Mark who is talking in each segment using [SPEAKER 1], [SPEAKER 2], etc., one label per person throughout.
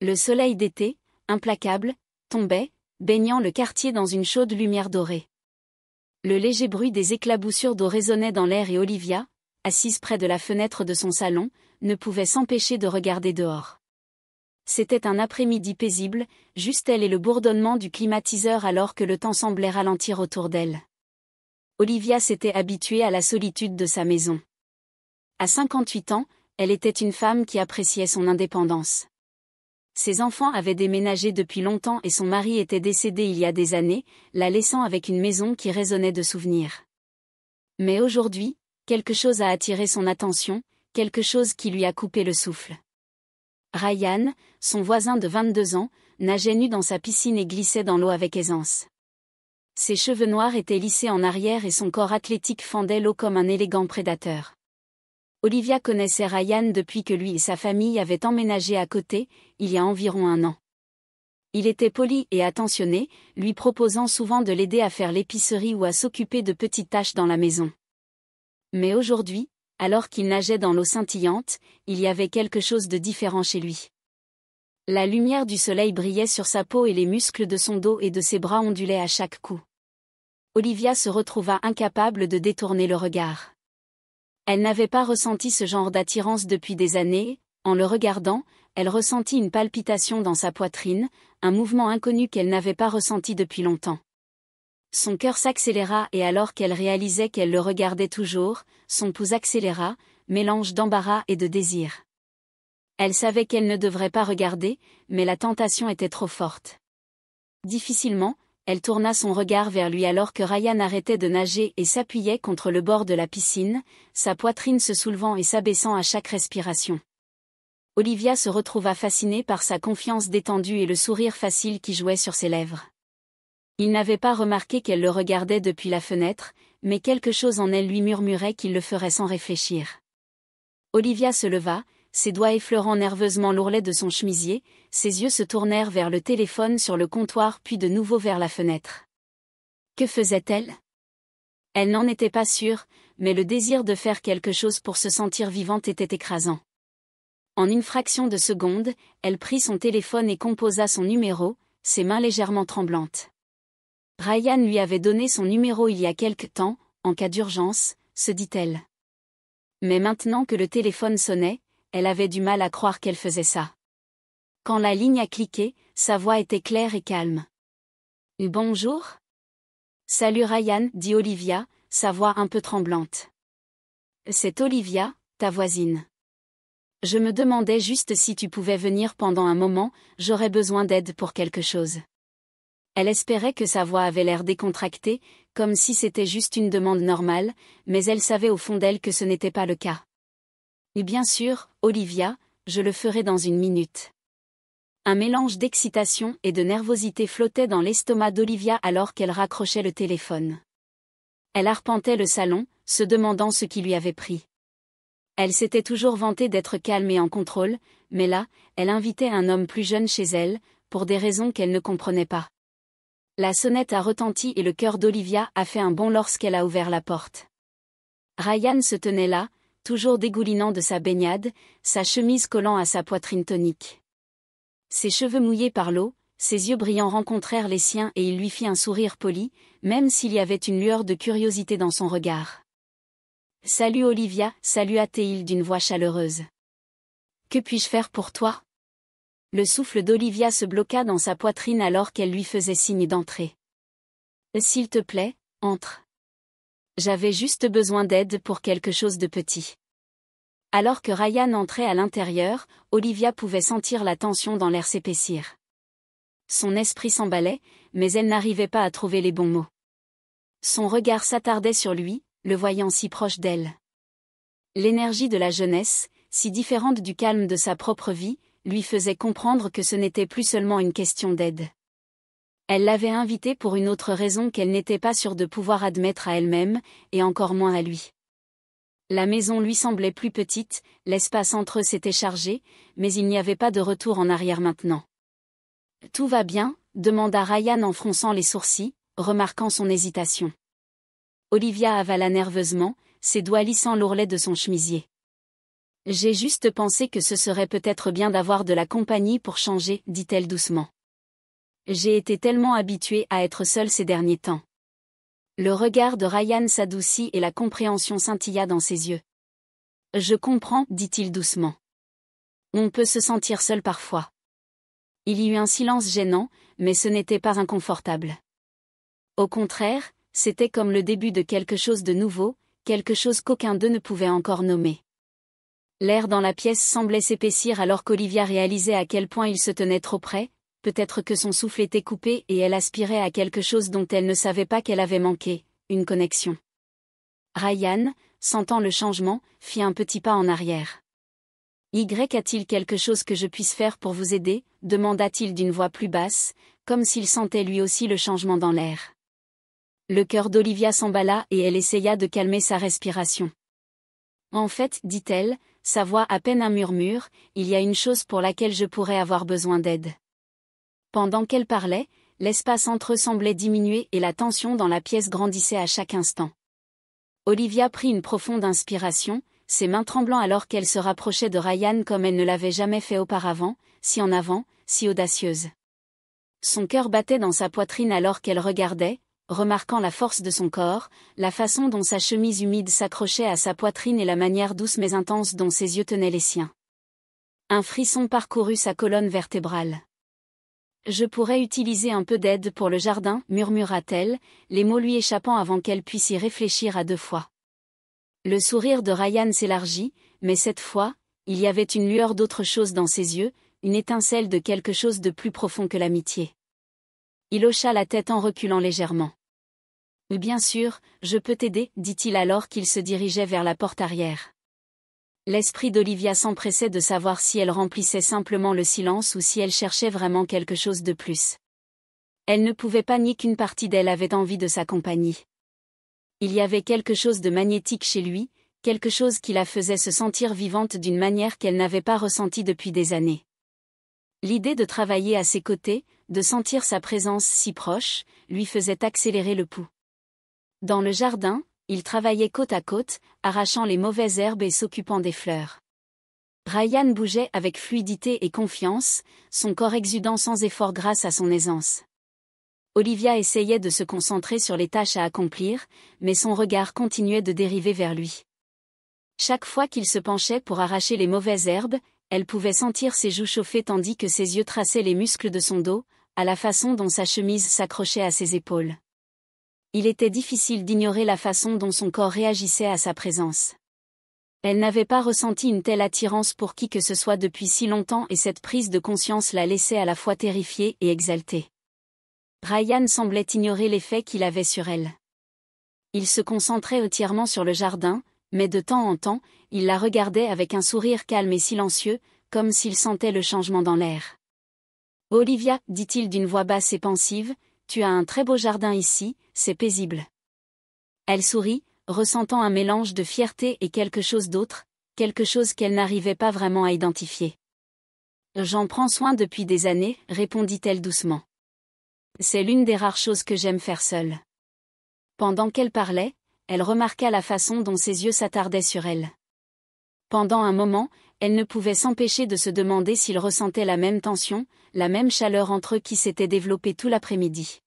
[SPEAKER 1] Le soleil d'été, implacable, tombait, baignant le quartier dans une chaude lumière dorée. Le léger bruit des éclaboussures d'eau résonnait dans l'air et Olivia, assise près de la fenêtre de son salon, ne pouvait s'empêcher de regarder dehors. C'était un après-midi paisible, juste elle et le bourdonnement du climatiseur alors que le temps semblait ralentir autour d'elle. Olivia s'était habituée à la solitude de sa maison. À 58 ans, elle était une femme qui appréciait son indépendance. Ses enfants avaient déménagé depuis longtemps et son mari était décédé il y a des années, la laissant avec une maison qui résonnait de souvenirs. Mais aujourd'hui, quelque chose a attiré son attention, quelque chose qui lui a coupé le souffle. Ryan, son voisin de 22 ans, nageait nu dans sa piscine et glissait dans l'eau avec aisance. Ses cheveux noirs étaient lissés en arrière et son corps athlétique fendait l'eau comme un élégant prédateur. Olivia connaissait Ryan depuis que lui et sa famille avaient emménagé à côté, il y a environ 1 an. Il était poli et attentionné, lui proposant souvent de l'aider à faire l'épicerie ou à s'occuper de petites tâches dans la maison. Mais aujourd'hui, alors qu'il nageait dans l'eau scintillante, il y avait quelque chose de différent chez lui. La lumière du soleil brillait sur sa peau et les muscles de son dos et de ses bras ondulaient à chaque coup. Olivia se retrouva incapable de détourner le regard. Elle n'avait pas ressenti ce genre d'attirance depuis des années, en le regardant, elle ressentit une palpitation dans sa poitrine, un mouvement inconnu qu'elle n'avait pas ressenti depuis longtemps. Son cœur s'accéléra et alors qu'elle réalisait qu'elle le regardait toujours, son pouls accéléra, mélange d'embarras et de désir. Elle savait qu'elle ne devrait pas regarder, mais la tentation était trop forte. Difficilement, elle tourna son regard vers lui alors que Ryan arrêtait de nager et s'appuyait contre le bord de la piscine, sa poitrine se soulevant et s'abaissant à chaque respiration. Olivia se retrouva fascinée par sa confiance détendue et le sourire facile qui jouait sur ses lèvres. Il n'avait pas remarqué qu'elle le regardait depuis la fenêtre, mais quelque chose en elle lui murmurait qu'il le ferait sans réfléchir. Olivia se leva, ses doigts effleurant nerveusement l'ourlet de son chemisier, ses yeux se tournèrent vers le téléphone sur le comptoir puis de nouveau vers la fenêtre. Que faisait-elle ? Elle n'en était pas sûre, mais le désir de faire quelque chose pour se sentir vivante était écrasant. En une fraction de seconde, elle prit son téléphone et composa son numéro, ses mains légèrement tremblantes. Ryan lui avait donné son numéro il y a quelque temps, en cas d'urgence, se dit-elle. Mais maintenant que le téléphone sonnait, elle avait du mal à croire qu'elle faisait ça. Quand la ligne a cliqué, sa voix était claire et calme. « Bonjour ?» « Salut Ryan, » dit Olivia, sa voix un peu tremblante. « C'est Olivia, ta voisine. Je me demandais juste si tu pouvais venir pendant un moment, j'aurais besoin d'aide pour quelque chose. » Elle espérait que sa voix avait l'air décontractée, comme si c'était juste une demande normale, mais elle savait au fond d'elle que ce n'était pas le cas. « Et bien sûr, Olivia, je le ferai dans 1 minute. » Un mélange d'excitation et de nervosité flottait dans l'estomac d'Olivia alors qu'elle raccrochait le téléphone. Elle arpentait le salon, se demandant ce qui lui avait pris. Elle s'était toujours vantée d'être calme et en contrôle, mais là, elle invitait un homme plus jeune chez elle, pour des raisons qu'elle ne comprenait pas. La sonnette a retenti et le cœur d'Olivia a fait un bond lorsqu'elle a ouvert la porte. Ryan se tenait là, toujours dégoulinant de sa baignade, sa chemise collant à sa poitrine tonique. Ses cheveux mouillés par l'eau, ses yeux brillants rencontrèrent les siens et il lui fit un sourire poli, même s'il y avait une lueur de curiosité dans son regard. « Salut Olivia » salua-t-il d'une voix chaleureuse. « Que puis-je faire pour toi ?» Le souffle d'Olivia se bloqua dans sa poitrine alors qu'elle lui faisait signe d'entrer. « S'il te plaît, entre. J'avais juste besoin d'aide pour quelque chose de petit. » Alors que Ryan entrait à l'intérieur, Olivia pouvait sentir la tension dans l'air s'épaissir. Son esprit s'emballait, mais elle n'arrivait pas à trouver les bons mots. Son regard s'attardait sur lui, le voyant si proche d'elle. L'énergie de la jeunesse, si différente du calme de sa propre vie, lui faisait comprendre que ce n'était plus seulement une question d'aide. Elle l'avait invité pour une autre raison qu'elle n'était pas sûre de pouvoir admettre à elle-même, et encore moins à lui. La maison lui semblait plus petite, l'espace entre eux s'était chargé, mais il n'y avait pas de retour en arrière maintenant. « Tout va bien ?» demanda Ryan en fronçant les sourcils, remarquant son hésitation. Olivia avala nerveusement, ses doigts lissant l'ourlet de son chemisier. J'ai juste pensé que ce serait peut-être bien d'avoir de la compagnie pour changer, dit-elle doucement. J'ai été tellement habituée à être seule ces derniers temps. Le regard de Ryan s'adoucit et la compréhension scintilla dans ses yeux. Je comprends, dit-il doucement. On peut se sentir seul parfois. Il y eut un silence gênant, mais ce n'était pas inconfortable. Au contraire, c'était comme le début de quelque chose de nouveau, quelque chose qu'aucun d'eux ne pouvait encore nommer. L'air dans la pièce semblait s'épaissir alors qu'Olivia réalisait à quel point il se tenait trop près, peut-être que son souffle était coupé et elle aspirait à quelque chose dont elle ne savait pas qu'elle avait manqué, une connexion. Ryan, sentant le changement, fit un petit pas en arrière. A-t-il quelque chose que je puisse faire pour vous aider, demanda-t-il d'une voix plus basse, comme s'il sentait lui aussi le changement dans l'air. Le cœur d'Olivia s'emballa et elle essaya de calmer sa respiration. En fait, dit-elle, sa voix à peine un murmure, il y a une chose pour laquelle je pourrais avoir besoin d'aide. Pendant qu'elle parlait, l'espace entre eux semblait diminuer et la tension dans la pièce grandissait à chaque instant. Olivia prit une profonde inspiration, ses mains tremblant alors qu'elle se rapprochait de Ryan comme elle ne l'avait jamais fait auparavant, si en avant, si audacieuse. Son cœur battait dans sa poitrine alors qu'elle regardait, remarquant la force de son corps, la façon dont sa chemise humide s'accrochait à sa poitrine et la manière douce mais intense dont ses yeux tenaient les siens. Un frisson parcourut sa colonne vertébrale. « Je pourrais utiliser un peu d'aide pour le jardin, murmura-t-elle, les mots lui échappant avant qu'elle puisse y réfléchir à deux fois. Le sourire de Ryan s'élargit, mais cette fois, il y avait une lueur d'autre chose dans ses yeux, une étincelle de quelque chose de plus profond que l'amitié. Il hocha la tête en reculant légèrement. « Bien sûr, je peux t'aider, dit-il alors qu'il se dirigeait vers la porte arrière. L'esprit d'Olivia s'empressait de savoir si elle remplissait simplement le silence ou si elle cherchait vraiment quelque chose de plus. Elle ne pouvait pas nier qu'une partie d'elle avait envie de sa compagnie. Il y avait quelque chose de magnétique chez lui, quelque chose qui la faisait se sentir vivante d'une manière qu'elle n'avait pas ressentie depuis des années. L'idée de travailler à ses côtés, de sentir sa présence si proche, lui faisait accélérer le pouls. Dans le jardin, ils travaillaient côte à côte, arrachant les mauvaises herbes et s'occupant des fleurs. Ryan bougeait avec fluidité et confiance, son corps exudant sans effort grâce à son aisance. Olivia essayait de se concentrer sur les tâches à accomplir, mais son regard continuait de dériver vers lui. Chaque fois qu'il se penchait pour arracher les mauvaises herbes, elle pouvait sentir ses joues chauffer tandis que ses yeux traçaient les muscles de son dos, à la façon dont sa chemise s'accrochait à ses épaules. Il était difficile d'ignorer la façon dont son corps réagissait à sa présence. Elle n'avait pas ressenti une telle attirance pour qui que ce soit depuis si longtemps et cette prise de conscience la laissait à la fois terrifiée et exaltée. Ryan semblait ignorer l'effet qu'il avait sur elle. Il se concentrait entièrement sur le jardin, mais de temps en temps, il la regardait avec un sourire calme et silencieux, comme s'il sentait le changement dans l'air. « Olivia, dit-il d'une voix basse et pensive, tu as un très beau jardin ici, c'est paisible. » Elle sourit, ressentant un mélange de fierté et quelque chose d'autre, quelque chose qu'elle n'arrivait pas vraiment à identifier. « J'en prends soin depuis des années, répondit-elle doucement. C'est l'une des rares choses que j'aime faire seule. » Pendant qu'elle parlait, elle remarqua la façon dont ses yeux s'attardaient sur elle. Pendant un moment, elle ne pouvait s'empêcher de se demander s'il ressentait la même tension, la même chaleur entre eux qui s'était développée tout l'après-midi.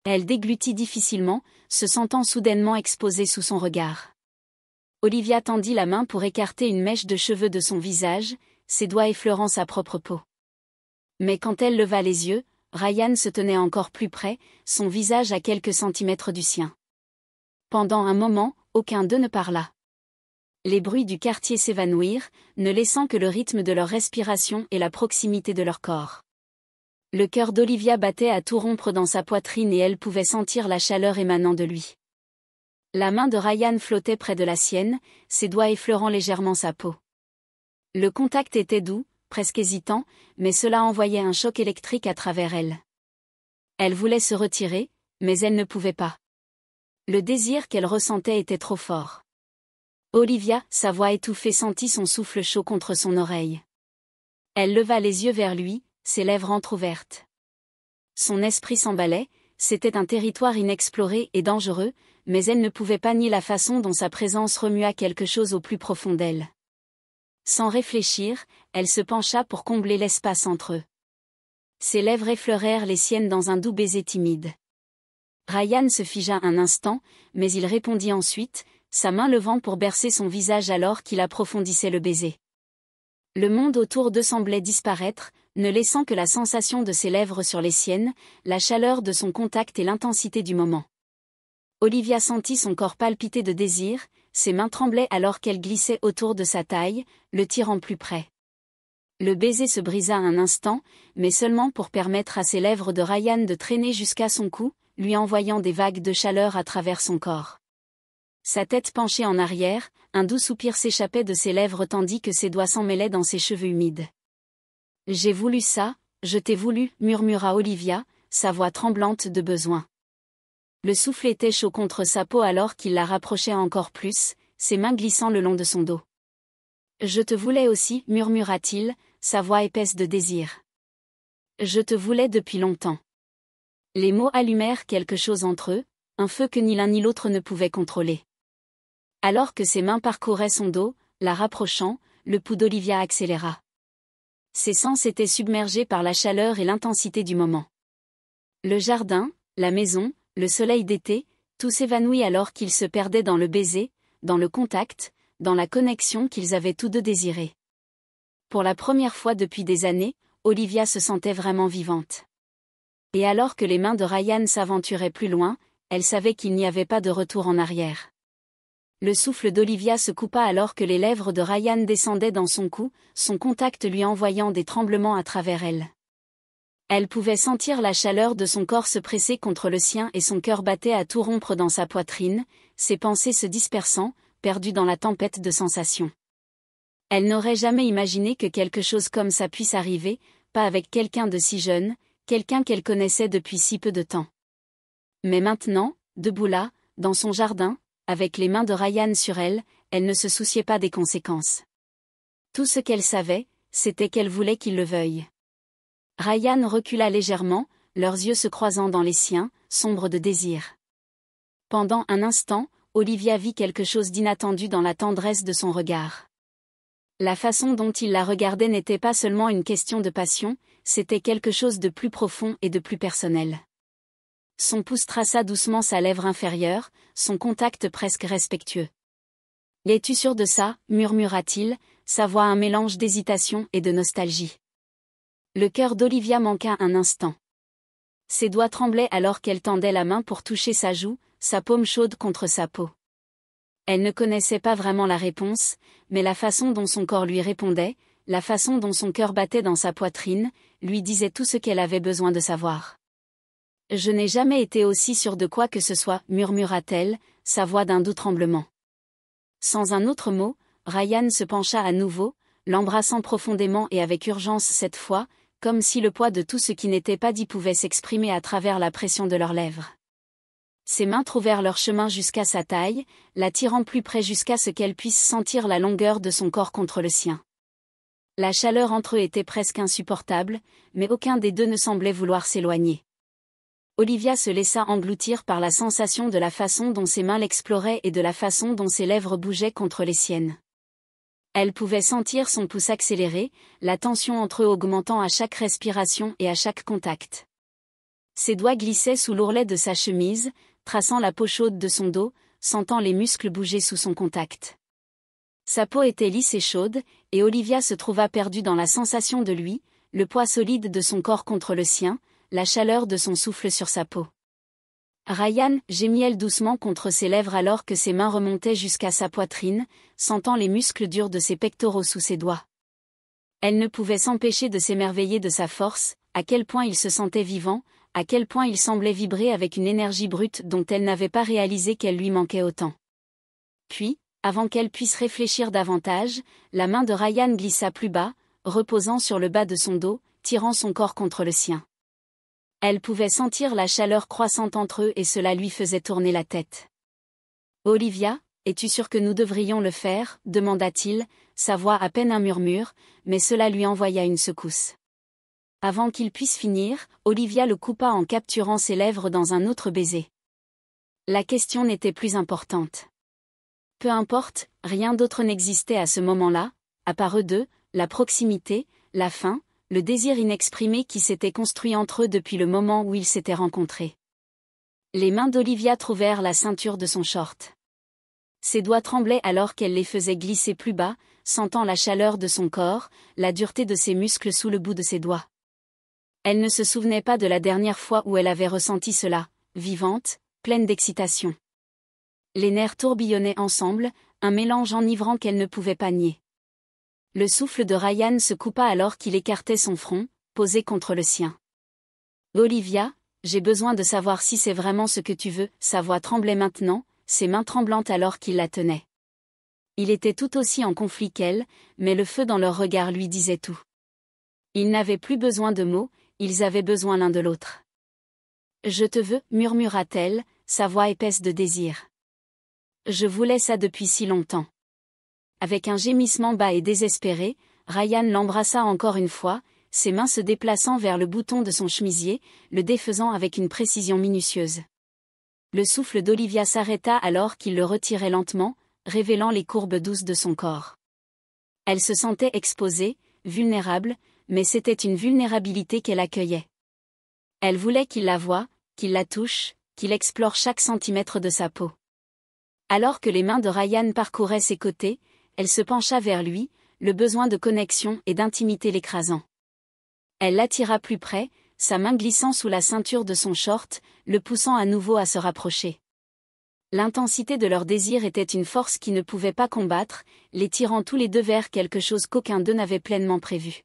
[SPEAKER 1] Elle déglutit difficilement, se sentant soudainement exposée sous son regard. Olivia tendit la main pour écarter une mèche de cheveux de son visage, ses doigts effleurant sa propre peau. Mais quand elle leva les yeux, Ryan se tenait encore plus près, son visage à quelques centimètres du sien. Pendant un moment, aucun d'eux ne parla. Les bruits du quartier s'évanouirent, ne laissant que le rythme de leur respiration et la proximité de leur corps. Le cœur d'Olivia battait à tout rompre dans sa poitrine et elle pouvait sentir la chaleur émanant de lui. La main de Ryan flottait près de la sienne, ses doigts effleurant légèrement sa peau. Le contact était doux, presque hésitant, mais cela envoyait un choc électrique à travers elle. Elle voulait se retirer, mais elle ne pouvait pas. Le désir qu'elle ressentait était trop fort. Olivia, sa voix étouffée, sentit son souffle chaud contre son oreille. Elle leva les yeux vers lui, ses lèvres entr'ouvertes. Son esprit s'emballait, c'était un territoire inexploré et dangereux, mais elle ne pouvait pas nier la façon dont sa présence remua quelque chose au plus profond d'elle. Sans réfléchir, elle se pencha pour combler l'espace entre eux. Ses lèvres effleurèrent les siennes dans un doux baiser timide. Ryan se figea un instant, mais il répondit ensuite, sa main levant pour bercer son visage alors qu'il approfondissait le baiser. Le monde autour d'eux semblait disparaître, ne laissant que la sensation de ses lèvres sur les siennes, la chaleur de son contact et l'intensité du moment. Olivia sentit son corps palpiter de désir, ses mains tremblaient alors qu'elle glissait autour de sa taille, le tirant plus près. Le baiser se brisa un instant, mais seulement pour permettre à ses lèvres de Ryan de traîner jusqu'à son cou, lui envoyant des vagues de chaleur à travers son corps. Sa tête penchée en arrière, un doux soupir s'échappait de ses lèvres tandis que ses doigts s'emmêlaient dans ses cheveux humides. « J'ai voulu ça, je t'ai voulu » murmura Olivia, sa voix tremblante de besoin. Le souffle était chaud contre sa peau alors qu'il la rapprochait encore plus, ses mains glissant le long de son dos. « Je te voulais aussi » murmura-t-il, sa voix épaisse de désir. « Je te voulais depuis longtemps. » Les mots allumèrent quelque chose entre eux, un feu que ni l'un ni l'autre ne pouvait contrôler. Alors que ses mains parcouraient son dos, la rapprochant, le pouls d'Olivia accéléra. Ses sens étaient submergés par la chaleur et l'intensité du moment. Le jardin, la maison, le soleil d'été, tout s'évanouit alors qu'ils se perdaient dans le baiser, dans le contact, dans la connexion qu'ils avaient tous deux désirée. Pour la première fois depuis des années, Olivia se sentait vraiment vivante. Et alors que les mains de Ryan s'aventuraient plus loin, elle savait qu'il n'y avait pas de retour en arrière. Le souffle d'Olivia se coupa alors que les lèvres de Ryan descendaient dans son cou, son contact lui envoyant des tremblements à travers elle. Elle pouvait sentir la chaleur de son corps se presser contre le sien et son cœur battait à tout rompre dans sa poitrine, ses pensées se dispersant, perdues dans la tempête de sensations. Elle n'aurait jamais imaginé que quelque chose comme ça puisse arriver, pas avec quelqu'un de si jeune, quelqu'un qu'elle connaissait depuis si peu de temps. Mais maintenant, debout là, dans son jardin, avec les mains de Ryan sur elle, elle ne se souciait pas des conséquences. Tout ce qu'elle savait, c'était qu'elle voulait qu'il le veuille. Ryan recula légèrement, leurs yeux se croisant dans les siens, sombres de désir. Pendant un instant, Olivia vit quelque chose d'inattendu dans la tendresse de son regard. La façon dont il la regardait n'était pas seulement une question de passion, c'était quelque chose de plus profond et de plus personnel. Son pouce traça doucement sa lèvre inférieure, son contact presque respectueux. « Es-tu sûr de ça » murmura-t-il, sa voix un mélange d'hésitation et de nostalgie. Le cœur d'Olivia manqua un instant. Ses doigts tremblaient alors qu'elle tendait la main pour toucher sa joue, sa paume chaude contre sa peau. Elle ne connaissait pas vraiment la réponse, mais la façon dont son corps lui répondait, la façon dont son cœur battait dans sa poitrine, lui disait tout ce qu'elle avait besoin de savoir. « Je n'ai jamais été aussi sûre de quoi que ce soit » murmura-t-elle, sa voix d'un doux tremblement. Sans un autre mot, Ryan se pencha à nouveau, l'embrassant profondément et avec urgence cette fois, comme si le poids de tout ce qui n'était pas dit pouvait s'exprimer à travers la pression de leurs lèvres. Ses mains trouvèrent leur chemin jusqu'à sa taille, la tirant plus près jusqu'à ce qu'elle puisse sentir la longueur de son corps contre le sien. La chaleur entre eux était presque insupportable, mais aucun des deux ne semblait vouloir s'éloigner. Olivia se laissa engloutir par la sensation de la façon dont ses mains l'exploraient et de la façon dont ses lèvres bougeaient contre les siennes. Elle pouvait sentir son pouce accélérer, la tension entre eux augmentant à chaque respiration et à chaque contact. Ses doigts glissaient sous l'ourlet de sa chemise, traçant la peau chaude de son dos, sentant les muscles bouger sous son contact. Sa peau était lisse et chaude, et Olivia se trouva perdue dans la sensation de lui, le poids solide de son corps contre le sien, la chaleur de son souffle sur sa peau. Ryan gémit doucement contre ses lèvres alors que ses mains remontaient jusqu'à sa poitrine, sentant les muscles durs de ses pectoraux sous ses doigts. Elle ne pouvait s'empêcher de s'émerveiller de sa force, à quel point il se sentait vivant, à quel point il semblait vibrer avec une énergie brute dont elle n'avait pas réalisé qu'elle lui manquait autant. Puis, avant qu'elle puisse réfléchir davantage, la main de Ryan glissa plus bas, reposant sur le bas de son dos, tirant son corps contre le sien. Elle pouvait sentir la chaleur croissante entre eux et cela lui faisait tourner la tête. « Olivia, es-tu sûre que nous devrions le faire » demanda-t-il, sa voix à peine un murmure, mais cela lui envoya une secousse. Avant qu'il puisse finir, Olivia le coupa en capturant ses lèvres dans un autre baiser. La question n'était plus importante. Peu importe, rien d'autre n'existait à ce moment-là, à part eux deux, la proximité, la faim, le désir inexprimé qui s'était construit entre eux depuis le moment où ils s'étaient rencontrés. Les mains d'Olivia trouvèrent la ceinture de son short. Ses doigts tremblaient alors qu'elle les faisait glisser plus bas, sentant la chaleur de son corps, la dureté de ses muscles sous le bout de ses doigts. Elle ne se souvenait pas de la dernière fois où elle avait ressenti cela, vivante, pleine d'excitation. Les nerfs tourbillonnaient ensemble, un mélange enivrant qu'elle ne pouvait pas nier. Le souffle de Ryan se coupa alors qu'il écartait son front, posé contre le sien. « Olivia, j'ai besoin de savoir si c'est vraiment ce que tu veux. » Sa voix tremblait maintenant, ses mains tremblantes alors qu'il la tenait. Il était tout aussi en conflit qu'elle, mais le feu dans leur regard lui disait tout. Ils n'avaient plus besoin de mots, ils avaient besoin l'un de l'autre. « Je te veux, murmura-t-elle, sa voix épaisse de désir. « Je voulais ça depuis si longtemps. » Avec un gémissement bas et désespéré, Ryan l'embrassa encore une fois, ses mains se déplaçant vers le bouton de son chemisier, le défaisant avec une précision minutieuse. Le souffle d'Olivia s'arrêta alors qu'il le retirait lentement, révélant les courbes douces de son corps. Elle se sentait exposée, vulnérable, mais c'était une vulnérabilité qu'elle accueillait. Elle voulait qu'il la voie, qu'il la touche, qu'il explore chaque centimètre de sa peau. Alors que les mains de Ryan parcouraient ses côtés, elle se pencha vers lui, le besoin de connexion et d'intimité l'écrasant. Elle l'attira plus près, sa main glissant sous la ceinture de son short, le poussant à nouveau à se rapprocher. L'intensité de leur désir était une force qui ne pouvait pas combattre, les tirant tous les deux vers quelque chose qu'aucun d'eux n'avait pleinement prévu.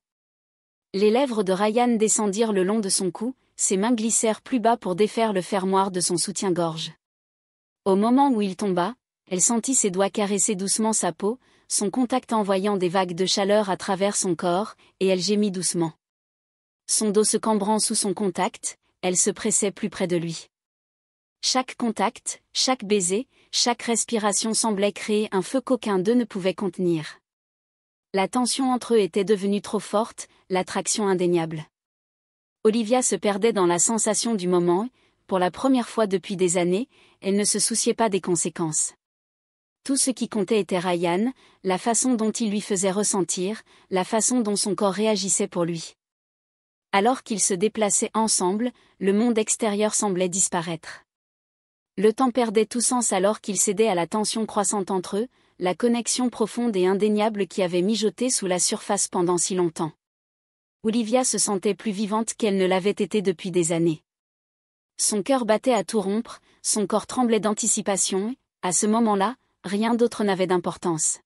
[SPEAKER 1] Les lèvres de Ryan descendirent le long de son cou, ses mains glissèrent plus bas pour défaire le fermoir de son soutien-gorge. Au moment où il tomba, elle sentit ses doigts caresser doucement sa peau, son contact envoyant des vagues de chaleur à travers son corps, et elle gémit doucement. Son dos se cambrant sous son contact, elle se pressait plus près de lui. Chaque contact, chaque baiser, chaque respiration semblait créer un feu qu'aucun d'eux ne pouvait contenir. La tension entre eux était devenue trop forte, l'attraction indéniable. Olivia se perdait dans la sensation du moment, pour la première fois depuis des années, elle ne se souciait pas des conséquences. Tout ce qui comptait était Ryan, la façon dont il lui faisait ressentir, la façon dont son corps réagissait pour lui. Alors qu'ils se déplaçaient ensemble, le monde extérieur semblait disparaître. Le temps perdait tout sens alors qu'ils cédaient à la tension croissante entre eux, la connexion profonde et indéniable qui avait mijoté sous la surface pendant si longtemps. Olivia se sentait plus vivante qu'elle ne l'avait été depuis des années. Son cœur battait à tout rompre, son corps tremblait d'anticipation, et, à ce moment-là, rien d'autre n'avait d'importance.